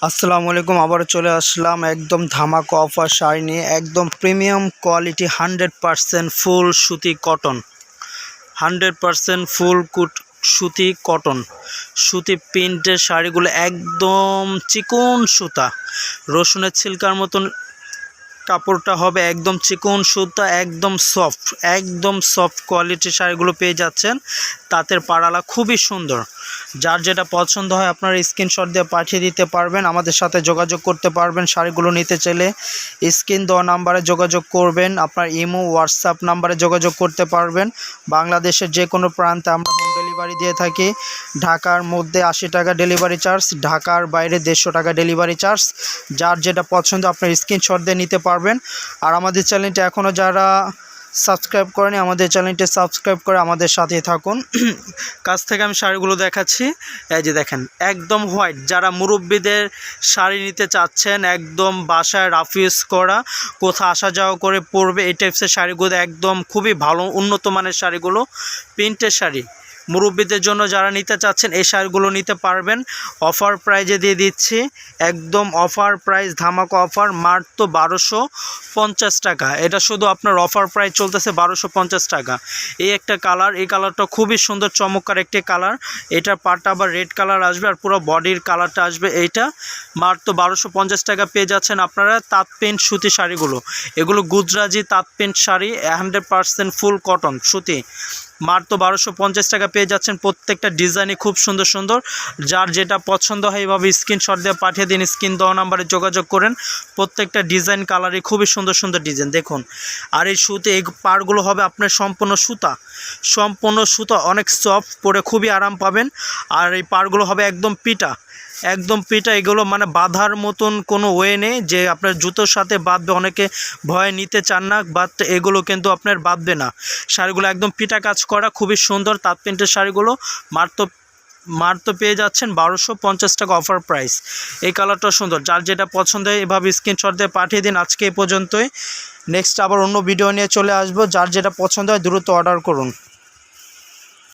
আসসালামু আলাইকুম। আবারও চলে আসলাম একদম ধামাকা অফার শাড়ি নিয়ে। একদম প্রিমিয়াম কোয়ালিটি 100% ফুল সুতি কটন, 100% ফুল সুতি কটন, সুতি প্রিন্টের শাড়িগুলো একদম চিকন সুতা, রসুনের ছিলকার মতন কাপড়টা হবে, একদম চিকন সুতা, একদম সফট কোয়ালিটির শাড়িগুলো পেয়ে যাচ্ছেন। তাঁতের পাড়ালা খুবই সুন্দর। যার যেটা পছন্দ হয় আপনারা স্ক্রিনশট দিয়ে পাঠিয়ে দিতে পারবেন, আমাদের সাথে যোগাযোগ করতে পারবেন। শাড়িগুলো নিতে চাইলে স্ক্রিন দেওয়া নাম্বারে যোগাযোগ করবেন, আপনার ইমো হোয়াটসঅ্যাপ নাম্বারে যোগাযোগ করতে পারবেন। বাংলাদেশের যে কোনো প্রান্তে আমরা হোম ডেলিভারি দিয়ে থাকি। ঢাকার মধ্যে 80 টাকা ডেলিভারি চার্জ, ঢাকার বাইরে 150 টাকা ডেলিভারি চার্জ। যার যেটা পছন্দ আপনার স্ক্রিনশট দিয়ে নিতে পারবেন। আর আমাদের চ্যানেলটি এখনও যারা সাবস্ক্রাইব করেনি, আমাদের চ্যানেলটি সাবস্ক্রাইব করে আমাদের সাথেই থাকুন। কাছ থেকে আমি শাড়িগুলো দেখাচ্ছি। এই যে দেখেন, একদম হোয়াইট। যারা মুরব্বীদের শাড়ি নিতে চাচ্ছেন, একদম বাসায় রাফ ইউজ করা, কোথাও আসা যাওয়া করে পরবে, এই টাইপসের শাড়িগুলো একদম খুবই ভালো উন্নত মানের শাড়িগুলো, প্রিন্টের শাড়ি। মুরব্বীদের জন্য যারা নিতে চাচ্ছেন এই শাড়িগুলো নিতে পারবেন। অফার প্রাইজে দিয়ে দিচ্ছি, একদম অফার প্রাইস, ধামাকা অফার, মাত্র 1250 টাকা। এটা শুধু আপনার অফার প্রাইস চলতেছে 1250 টাকা। এই একটা কালার, এই কালারটা খুবই সুন্দর চমৎকার একটি কালার। এটার পাটটা আবার রেড কালার আসবে আর পুরো বডির কালারটা আসবে এইটা। মাত্র 1250 টাকা পেয়ে যাচ্ছেন আপনারা তাঁত প্রিন্ট সুতি শাড়িগুলো। এগুলো গুজরাজি তাঁত প্রিন্ট শাড়ি, 100% ফুল কটন সুতি। মাত্র 1250 টাকা পেয়ে যাচ্ছেন। প্রত্যেকটা ডিজাইনই খুব সুন্দর সুন্দর। যার যেটা পছন্দ হয় এইভাবে স্ক্রিনশট দিয়ে পাঠিয়ে দিন, স্ক্রিন দেওয়া নাম্বারে যোগাযোগ করেন। প্রত্যেকটা ডিজাইন কালারই খুবই সুন্দর সুন্দর ডিজাইন দেখুন। আর এই সুতি, এই পাড়গুলো হবে আপনার সম্পূর্ণ সুতা, অনেক সফট, পরে খুবই আরাম পাবেন। আর এই পাড়গুলো হবে একদম পিটা, এগুলো মানে বাঁধার মতন কোনো ওয়ে নেই যে আপনার জুতোর সাথে বাঁধবে। অনেকে ভয় নিতে চান না, বাট এগুলো কিন্তু আপনার বাঁধবে না। শাড়িগুলো একদম পিটা কাজ করা, খুবই সুন্দর তাঁত প্রিন্টের শাড়িগুলো। মাত্র পেয়ে যাচ্ছেন 1250 টাকা অফার প্রাইস। এই কালারটা সুন্দর। যার যেটা পছন্দ হয় এভাবে স্ক্রিনশট দিয়ে পাঠিয়ে দিন। আজকে এই পর্যন্তই। নেক্সট আবার অন্য ভিডিও নিয়ে চলে আসবো। যার যেটা পছন্দ হয় দ্রুত অর্ডার করুন।